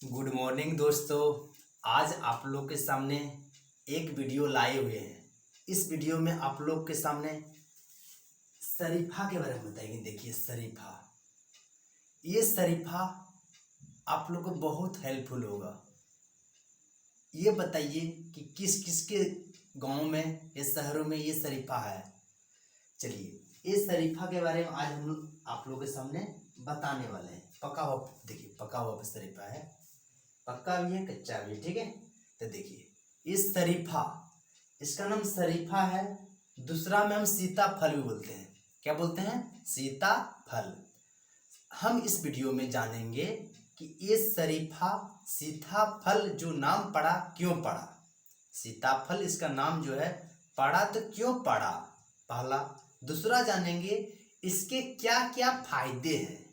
Good morning दोस्तों। आज आप लोग के सामने एक वीडियो लाए हुए हैं। इस वीडियो में आप लोग के सामने शरीफा के बारे में बताएंगे। देखिए शरीफा, ये शरीफा आप लोग को बहुत हेल्पफुल होगा। ये बताइए कि किस किस के गांव में या शहरों में ये शरीफा है। चलिए इस शरीफा के बारे में आज हम आप लोग के सामने बताने वाले हैं। पका हुआ, देखिए पका हुआ शरीफा है, पक्का भी है कच्चा भी है। ठीक है, तो देखिए इस शरीफा, इसका नाम शरीफा है। दूसरा में हम सीताफल भी बोलते हैं। क्या बोलते हैं? सीताफल। हम इस वीडियो में जानेंगे कि ये शरीफा सीताफल जो नाम पड़ा क्यों पड़ा। सीताफल इसका नाम जो है पड़ा तो क्यों पड़ा, पहला। दूसरा जानेंगे इसके क्या क्या फायदे हैं।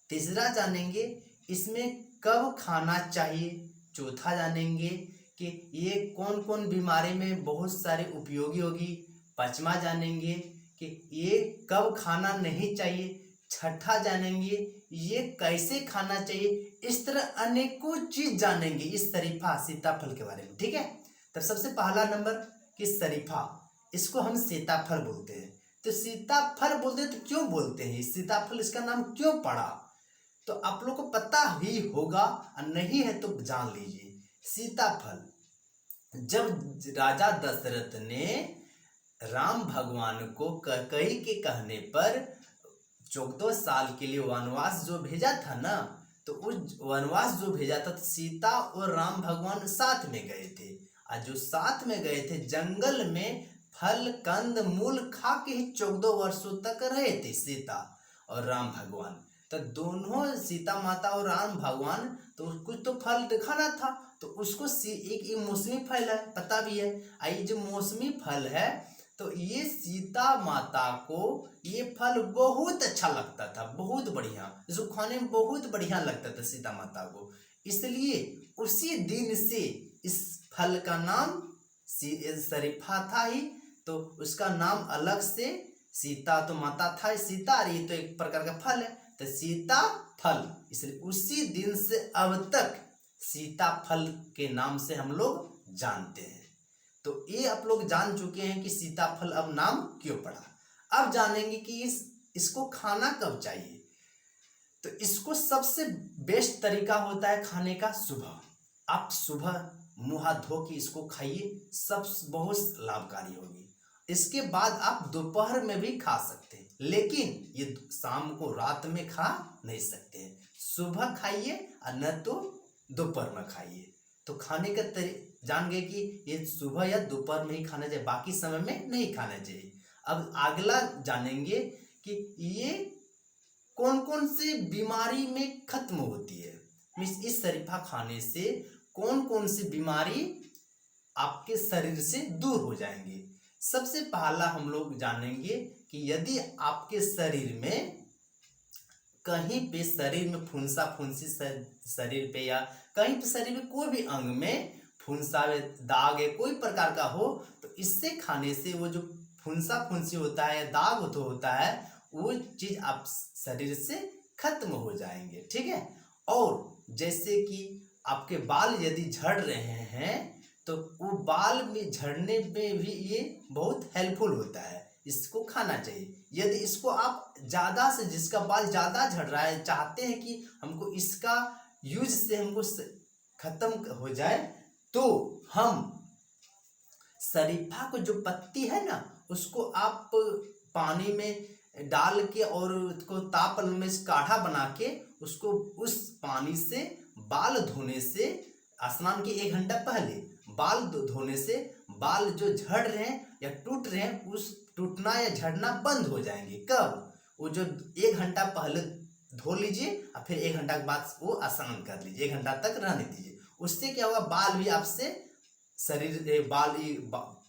तीसरा जानेंगे इसमें कब खाना चाहिए। चौथा जानेंगे कि ये कौन कौन बीमारी में बहुत सारे उपयोगी होगी। पांचवा जानेंगे कि ये कब खाना नहीं चाहिए। छठा जानेंगे ये कैसे खाना चाहिए। इस तरह अनेकों चीज जानेंगे इस शरीफा सीताफल के बारे में। ठीक है, तो सबसे पहला नंबर कि शरीफा, इसको हम सीताफल बोलते हैं। तो सीताफल बोलते हैं तो क्यों बोलते हैं सीताफल, इसका नाम क्यों पड़ा, तो आप लोग को पता ही होगा, और नहीं है तो जान लीजिए। सीताफल, जब राजा दशरथ ने राम भगवान को कैकेयी के कहने पर 14 साल के लिए वनवास जो भेजा था ना, तो उस वनवास जो भेजा था सीता और राम भगवान साथ में गए थे। और जो साथ में गए थे जंगल में फल कंद मूल खा के ही 14 वर्षों तक रहे थे सीता और राम भगवान। तो दोनों सीता माता और राम भगवान, तो कुछ तो फल खाना था, तो उसको एक मौसमी फल है, पता भी है। ये जो मौसमी फल है, तो ये सीता माता को ये फल बहुत अच्छा लगता था, बहुत बढ़िया, इसको खाने में बहुत बढ़िया लगता था सीता माता को। इसलिए उसी दिन से इस फल का नाम शरीफा था ही। तो उसका नाम अलग से, सीता तो माता था सीता, और ये तो एक प्रकार का फल है, तो सीता फल। इसलिए उसी दिन से अब तक सीताफल के नाम से हम लोग जानते हैं। तो ये आप लोग जान चुके हैं कि सीताफल अब नाम क्यों पड़ा। अब जानेंगे कि इसको खाना कब चाहिए। तो इसको सबसे बेस्ट तरीका होता है खाने का सुबह। आप सुबह मुंह हाथ धो के इसको खाइए, सब बहुत लाभकारी होगी। इसके बाद आप दोपहर में भी खा सकते हैं, लेकिन ये शाम को रात में खा नहीं सकते हैं। सुबह खाइए और न तो दोपहर में खाइए। तो खाने का जान गए कि ये सुबह या दोपहर में ही खाना चाहिए, बाकी समय में नहीं खाना चाहिए। अब अगला जानेंगे कि ये कौन कौन सी बीमारी में खत्म होती है। इस शरीफा खाने से कौन कौन सी बीमारी आपके शरीर से दूर हो जाएंगे। सबसे पहला हम लोग जानेंगे कि यदि आपके शरीर में कहीं पे शरीर में फुंसा फुंसी, शरीर पे या कहीं पे शरीर में कोई भी अंग में फुंसा दाग है कोई प्रकार का हो, तो इससे खाने से वो जो फुंसा फुंसी होता है, दाग होता है, वो चीज आप शरीर से खत्म हो जाएंगे। ठीक है, और जैसे कि आपके बाल यदि झड़ रहे हैं, तो वो बाल में झड़ने में भी ये बहुत हेल्पफुल होता है, इसको खाना चाहिए। यदि इसको आप ज्यादा से, जिसका बाल ज्यादा झड़ रहा है, चाहते हैं कि हमको इसका यूज से हमको खत्म हो जाए, तो हम शरीफा को जो पत्ती है ना, उसको आप पानी में डाल के और उसको ताप में काढ़ा बना के, उसको उस पानी से बाल धोने से, स्नान के 1 घंटा पहले बाल धोने से बाल जो झड़ रहे हैं या टूट रहे हैं, उस टूटना या झड़ना बंद हो जाएंगे। कब? वो जो 1 घंटा पहले धो लीजिए और फिर 1 घंटा के बाद वो स्नान कर लीजिए, 1 घंटा तक रहने दीजिए। उससे क्या होगा, बाल भी आपसे शरीर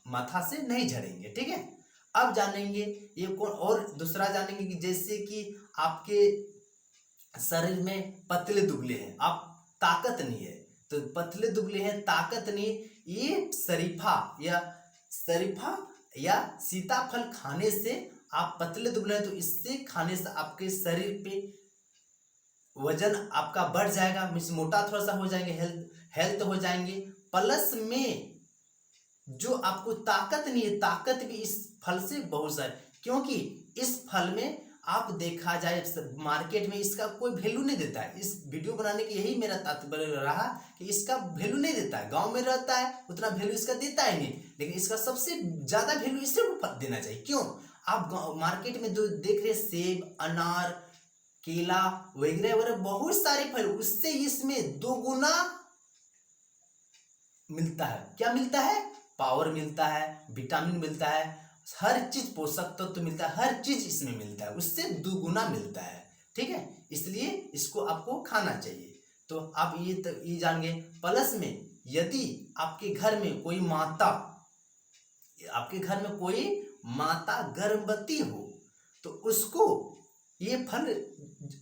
माथा से नहीं झड़ेंगे। ठीक है, अब जानेंगे ये कौन, और दूसरा जानेंगे कि जैसे कि आपके शरीर में पतले दुबले हैं, आप ताकत नहीं है, तो पतले दुबले हैं, ताकत नहीं, ये शरीफा या सीताफल खाने से आप पतले दुबले हैं, तो इससे खाने से आपके शरीर पे वजन आपका बढ़ जाएगा, मीन्स मोटा थोड़ा सा हो जाएंगे, हेल्थ हो जाएंगे। प्लस में जो आपको ताकत नहीं है, ताकत भी इस फल से बहुत सारी, क्योंकि इस फल में आप देखा जाए मार्केट में इसका कोई वैल्यू नहीं देता है। इस वीडियो बनाने की यही मेरा तात्पर्य रहा कि इसका वैल्यू नहीं देता है। गांव में रहता है उतना वैल्यू इसका देता है नहीं, लेकिन इसका सबसे ज्यादा वैल्यू इससे ऊपर देना चाहिए। क्यों? आप मार्केट में जो देख रहे सेब, अनार, केला वगैरह वगैरह बहुत सारे फल, उससे इसमें 2 गुना मिलता है। क्या मिलता है? पावर मिलता है, विटामिन मिलता है, हर चीज, पोषक तत्व तो मिलता है, हर चीज इसमें मिलता है, उससे 2 गुना मिलता है। ठीक है, इसलिए इसको आपको खाना चाहिए। तो आप ये जान गए। प्लस में यदि आपके घर में कोई माता गर्भवती हो तो उसको ये फल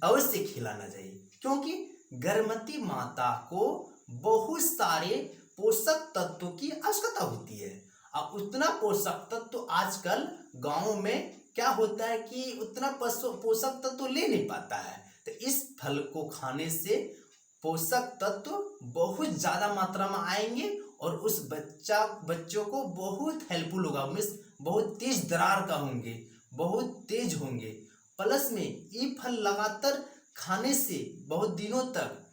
अवश्य खिलाना चाहिए, क्योंकि गर्भवती माता को बहुत सारे पोषक तत्वों की आवश्यकता होती है। अब उतना पोषक तत्व आजकल गांव में क्या होता है कि उतना पोषक तत्व ले नहीं पाता है। तो इस फल को खाने से पोषक तत्व बहुत ज्यादा मात्रा में आएंगे और उस बच्चों को बहुत हेल्पफुल होगा, मीन्स बहुत तेज दरार का होंगे, बहुत तेज होंगे। प्लस में ये फल लगातार खाने से बहुत दिनों तक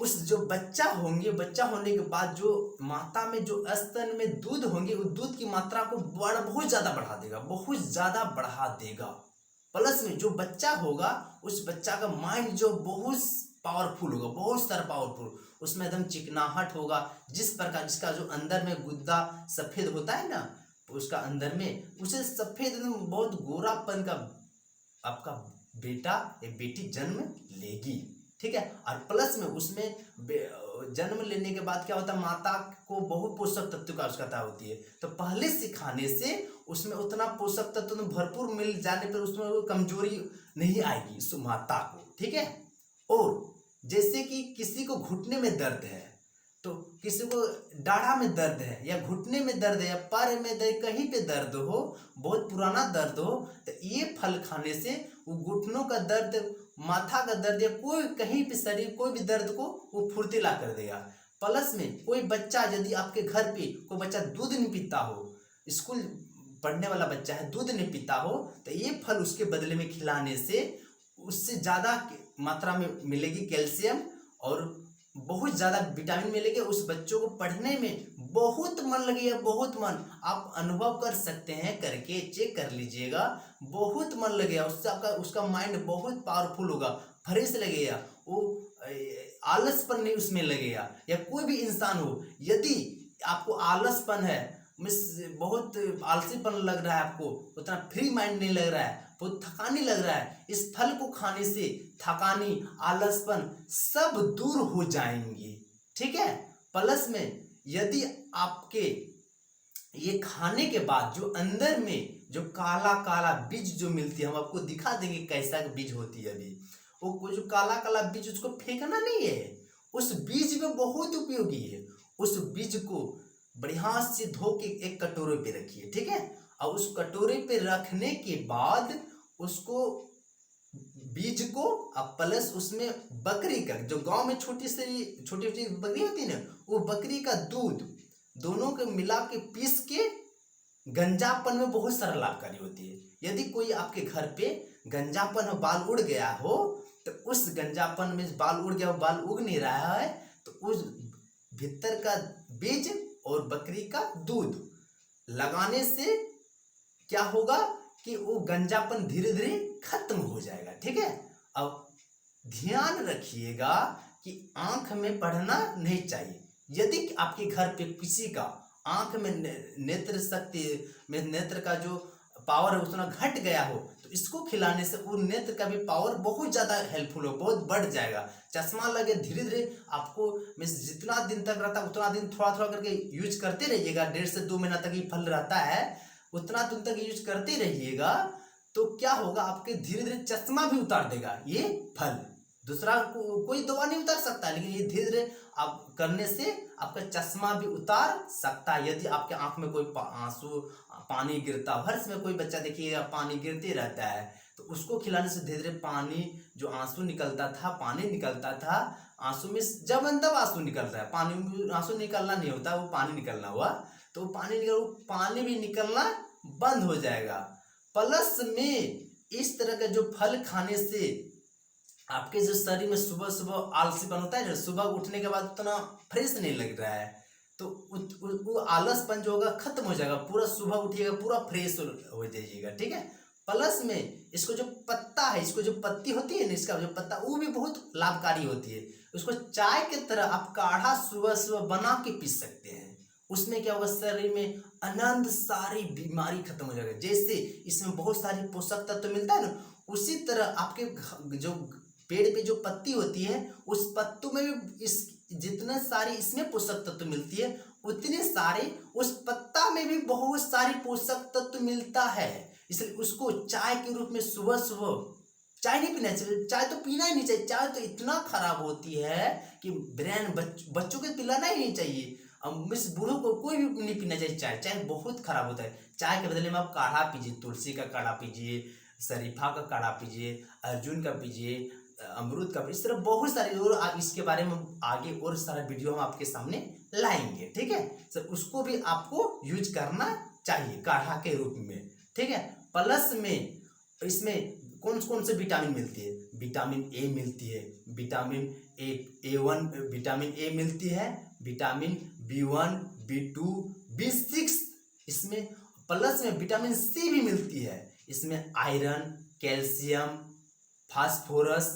उस जो बच्चा होने के बाद जो माता में जो स्तन में दूध होंगे, उस दूध की मात्रा को बहुत ज्यादा बढ़ा देगा, बहुत ज्यादा बढ़ा देगा। प्लस में जो बच्चा होगा उस बच्चा का माइंड जो बहुत पावरफुल होगा, बहुत सारा पावरफुल, उसमें एकदम चिकनाहट होगा। जिस प्रकार जिसका जो अंदर में गुद्दा सफेद होता है ना, उसका अंदर में उसे सफेद एकदम बहुत गोरापन का आपका बेटा या बेटी जन्म लेगी। ठीक है, और प्लस में उसमें जन्म लेने के बाद क्या होता है, माता को बहुत पोषक तत्व की आवश्यकता होती है। तो पहले से खाने से उसमें उतना पोषक तत्व भरपूर मिल जाने पर उसमें वो कमजोरी नहीं आएगी उस माता को। ठीक है, और जैसे कि किसी को घुटने में दर्द है, तो किसी को दाढ़ा में दर्द है या घुटने में दर्द है या पैर में दर्द, कहीं पे दर्द हो, बहुत पुराना दर्द हो, तो ये फल खाने से वो घुटनों का दर्द, माथा का दर्द या कोई कहीं पे शरीर कोई भी दर्द को वो फुर्तीला कर देगा। प्लस में कोई बच्चा, यदि आपके घर पे कोई बच्चा दूध नहीं पीता हो, स्कूल पढ़ने वाला बच्चा है, दूध नहीं पीता हो, तो ये फल उसके बदले में खिलाने से उससे ज्यादा मात्रा में मिलेगी कैल्शियम और बहुत ज्यादा विटामिन मिलेंगे। उस बच्चों को पढ़ने में बहुत मन लगेगा, बहुत मन, आप अनुभव कर सकते हैं, करके चेक कर लीजिएगा, बहुत मन लगेगा उससे। आपका उसका माइंड बहुत पावरफुल होगा, फ्रेश लगेगा, वो आलसपन नहीं उसमें लगेगा। या कोई भी इंसान हो, यदि आपको आलसपन है, मिस बहुत आलसीपन लग रहा है, आपको उतना फ्री माइंड नहीं लग रहा है, बहुत थकानी लग रहा है, इस फल को खाने से थकानी, आलसपन सब दूर हो जाएंगे। ठीक है, प्लस में यदि आपके ये खाने के बाद जो अंदर में जो काला काला बीज जो मिलती है, हम आपको दिखा देंगे कैसा बीज होती है। अभी वो जो काला काला बीज, उसको फेंकना नहीं है, उस बीज में बहुत उपयोगी है। उस बीज को बढ़िया से धो के एक कटोरे पे रखिए। ठीक है, और उस कटोरे पे रखने के बाद उसको बीज को अब प्लस उसमें बकरी का, जो गांव में छोटी छोटी बकरी होती है ना, वो बकरी का दूध दोनों को मिला के पीस के गंजापन में बहुत सारा लाभकारी होती है। यदि कोई आपके घर पे गंजापन हो, बाल उड़ गया हो, तो उस गंजापन में बाल उड़ गया हो, बाल उग नहीं रहा है, तो उस भीतर का बीज और बकरी का दूध लगाने से क्या होगा कि वो गंजापन धीरे धीरे खत्म हो जाएगा। ठीक है, अब ध्यान रखिएगा कि आंख में पढ़ना नहीं चाहिए। यदि आपके घर पे किसी का आंख में नेत्र शक्ति में नेत्र का जो पावर है उतना घट गया हो, तो इसको खिलाने से वो नेत्र का भी पावर बहुत ज्यादा हेल्पफुल हो, बहुत बढ़ जाएगा। चश्मा लगे धीरे धीरे आपको, जितना दिन तक रहता है उतना दिन थोड़ा थोड़ा करके यूज करते रहिएगा। 1.5 से 2 महीना तक ये फल रहता है, उतना दिन तक यूज करते रहिएगा, तो क्या होगा, आपके धीरे धीरे चश्मा भी उतार देगा ये फल। दूसरा कोई दवा नहीं उतार सकता, लेकिन ये धीरे धीरे आप करने से आपका चश्मा भी उतार सकता है। यदि आपके आंख में कोई आंसू पानी गिरता हो, हर समय कोई बच्चा देखिएगा पानी गिरते रहता है, तो उसको खिलाने से धीरे धीरे पानी जो आंसू निकलता था, पानी निकलता था, आंसू में जब तब आंसू निकलता है, पानी में आंसू निकलना नहीं होता, वो पानी निकलना हुआ, तो वो पानी भी निकलना बंद हो जाएगा। प्लस में इस तरह का जो फल खाने से आपके जो शरीर में सुबह सुबह आलसीपन होता है, सुबह उठने के बाद उतना फ्रेश नहीं लग रहा है, तो वो आलसपन जो होगा खत्म हो जाएगा, पूरा सुबह उठिएगा पूरा फ्रेश हो जाइएगा, ठीक है। प्लस में इसको जो पत्ता है, इसको जो पत्ती होती है ना, इसका जो पत्ता वो भी बहुत लाभकारी होती है। उसको चाय की तरह आप काढ़ा सुबह सुबह बना के पी सकते हैं। उसमें क्या होगा, शरीर में अनंत सारी बीमारी खत्म हो जाएगा। जैसे इसमें बहुत सारी पोषक तत्व मिलता है ना, उसी तरह आपके जो पेड़ पे जो पत्ती होती है, उस पत्तों में भी इस जितने सारे इसमें पोषक तत्व मिलती है, उतने सारे उस पत्ता में भी बहुत सारे पोषक तत्व मिलता है। इसलिए उसको चाय के रूप में सुबह सुबह, चाय नहीं पीना चाहिए, चाय तो पीना ही नहीं चाहिए, चाय तो इतना खराब होती है कि ब्रेन बच्चों को पिलाना ही नहीं चाहिए, मिस बूढ़ों को कोई भी नहीं पीना चाहिए चाय, चाय बहुत खराब होता है। चाय के बदले में आप काढ़ा पीजिए, तुलसी का काढ़ा पीजिए, शरीफा का काढ़ा पीजिए, अर्जुन का पीजिए, अमरूद का, इस तरह बहुत सारे, और इसके बारे में आगे और सारा वीडियो हम आपके सामने लाएंगे, ठीक है। सर उसको भी आपको यूज करना चाहिए काढ़ा के रूप में, ठीक है। प्लस में इसमें कौन कौन से विटामिन मिलती है, विटामिन ए मिलती है, विटामिन A1 विटामिन ए मिलती है, विटामिन B1 B2 B6 इसमें, प्लस में विटामिन सी भी मिलती है। इसमें आयरन, कैल्शियम, फास्फोरस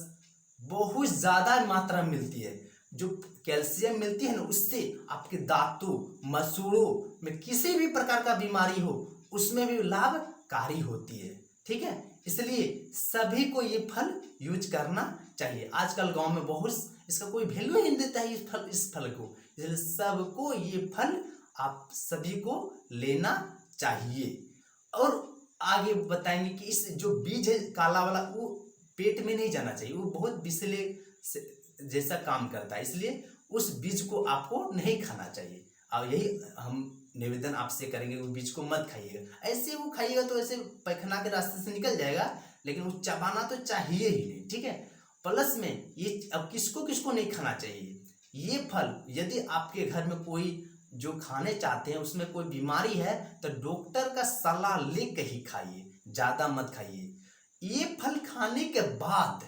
बहुत ज़्यादा मात्रा में मिलती है। जो कैल्शियम मिलती है ना, उससे आपके दांतों, मसूड़ों में किसी भी प्रकार का बीमारी हो उसमें भी लाभकारी होती है, ठीक है। इसलिए सभी को ये फल यूज करना चाहिए। आजकल गांव में बहुत इसका कोई वैल्यू नहीं देता है इस फल को, इसलिए सबको ये फल आप सभी को लेना चाहिए। और आगे बताएंगे कि इस जो बीज है काला वाला, वो पेट में नहीं जाना चाहिए, वो बहुत विषैले जैसा काम करता है, इसलिए उस बीज को आपको नहीं खाना चाहिए। और यही हम निवेदन आपसे करेंगे, उस बीज को मत खाइएगा। ऐसे वो खाइएगा तो ऐसे पैखाना के रास्ते से निकल जाएगा, लेकिन वो चबाना तो चाहिए ही नहीं, ठीक है। प्लस में ये अब किसको किसको नहीं खाना चाहिए ये फल, यदि आपके घर में कोई जो खाने चाहते हैं उसमें कोई बीमारी है तो डॉक्टर का सलाह लेकर ही खाइए, ज़्यादा मत खाइए। ये फल खाने के बाद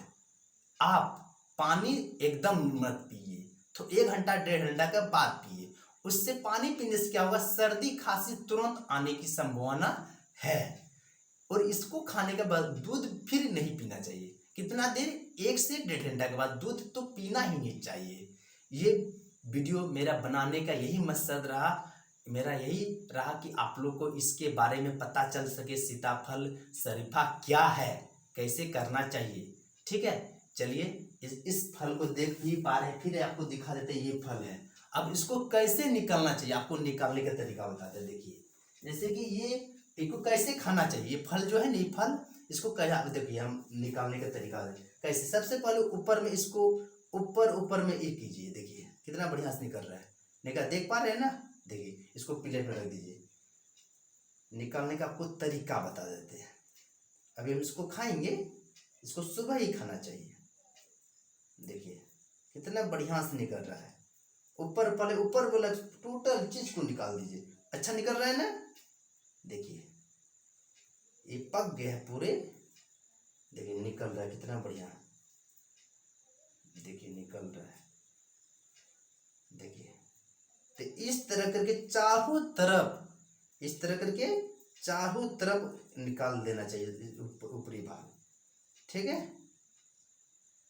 आप पानी एकदम मत पिए, तो 1 घंटा 1.5 घंटा के बाद पिए। उससे पानी पीने से क्या होगा, सर्दी खांसी तुरंत आने की संभावना है। और इसको खाने के बाद दूध फिर नहीं पीना चाहिए। कितना देर, 1 से 1.5 घंटा के बाद दूध तो पीना ही नहीं चाहिए। ये वीडियो मेरा बनाने का यही मकसद रहा, मेरा यही रहा कि आप लोग को इसके बारे में पता चल सके, सीताफल शरीफा क्या है, कैसे करना चाहिए, ठीक है। चलिए इस फल को देख ही पा रहे हैं, फिर आपको दिखा देते हैं। ये फल है, अब इसको कैसे निकालना चाहिए, आपको निकालने का तरीका बताते हैं। देखिए जैसे कि ये इसको कैसे खाना चाहिए, ये फल जो है ना, ये फल इसको कैसे, देखिए हम निकालने का तरीका कैसे। सबसे पहले ऊपर में इसको ऊपर में ये कीजिए, देखिए कितना बढ़िया से निकल रहा है, निकल देख पा रहे हैं ना। देखिए इसको प्लेट में रख दीजिए, निकालने का आपको तरीका बता देते हैं। अभी हम इसको खाएंगे, इसको सुबह ही खाना चाहिए। देखिए कितना बढ़िया से निकल रहा है, ऊपर पहले ऊपर वाला टोटल चीज को निकाल दीजिए। अच्छा निकल रहा है ना, देखिए ये पक गया है पूरे, देखिए निकल रहा है कितना बढ़िया, देखिए निकल रहा है। देखिए तो इस तरह करके चारों तरफ, इस तरह करके चारों तरफ निकाल देना चाहिए ऊपरी भाग, ठीक है।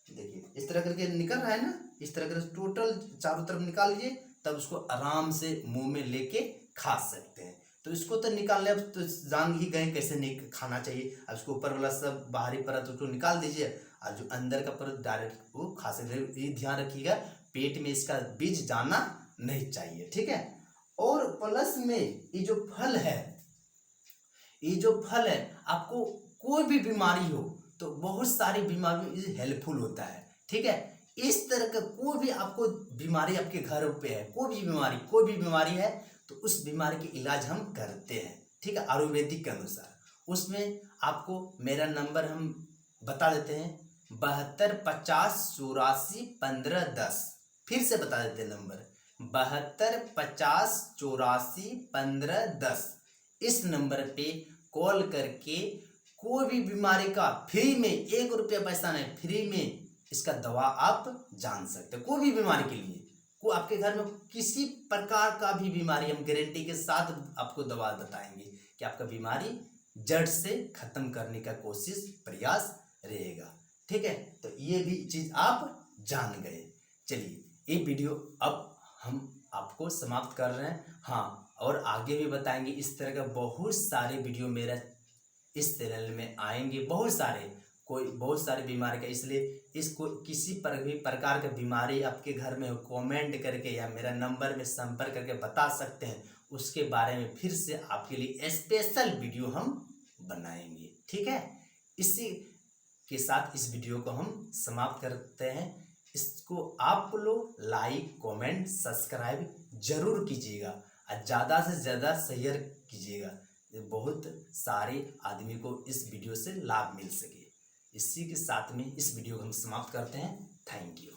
देखिए इस तरह करके निकल रहा है ना, इस तरह करके टोटल चारों तरफ निकाल लीजिए, तब उसको आराम से मुंह में लेके खा सकते हैं। तो इसको तो निकालने, अब तो जान ही गए कैसे नहीं खाना चाहिए। अब उसको ऊपर वाला सब बाहरी परत उसको निकाल दीजिए, और जो अंदर का परत डायरेक्ट वो खा सकते हैं। ये ध्यान रखिएगा, पेट में इसका बीज जाना नहीं चाहिए, ठीक है। और प्लस में ये जो फल है, ये जो फल है आपको कोई भी बीमारी हो तो बहुत सारी बीमारी हेल्पफुल होता है, ठीक है। इस तरह का कोई भी आपको बीमारी आपके घर पे है, कोई भी बीमारी है तो उस बीमारी के इलाज हम करते हैं, ठीक है, आयुर्वेदिक के अनुसार। उसमें आपको मेरा नंबर हम बता देते हैं, 7250841510। फिर से बता देते हैं नंबर, 7250841510। इस नंबर पे कॉल करके कोई भी बीमारी का फ्री में, 1 रुपया पैसा नहीं, फ्री में इसका दवा आप जान सकते हैं। कोई भी बीमारी के लिए, को आपके घर में किसी प्रकार का भी बीमारी, हम गारंटी के साथ आपको दवा बताएंगे कि आपका बीमारी जड़ से खत्म करने का कोशिश प्रयास रहेगा। ठीक है, तो ये भी चीज आप जान गए। चलिए, ये वीडियो अब हम आपको समाप्त कर रहे हैं। हाँ, और आगे भी बताएंगे, इस तरह का बहुत सारे वीडियो मेरा इस चैनल में आएंगे, बहुत सारे बीमारी का। इसलिए इसको किसी पर भी प्रकार का बीमारी आपके घर में हो, कमेंट करके या मेरा नंबर में संपर्क करके बता सकते हैं। उसके बारे में फिर से आपके लिए स्पेशल वीडियो हम बनाएंगे। ठीक है, इसी के साथ इस वीडियो को हम समाप्त करते हैं। इसको आप लोग लाइक, कमेंट, सब्सक्राइब जरूर कीजिएगा और ज़्यादा से ज़्यादा शेयर कीजिएगा, बहुत सारे आदमी को इस वीडियो से लाभ मिल सके। इसी के साथ में इस वीडियो को हम समाप्त करते हैं। Thank you.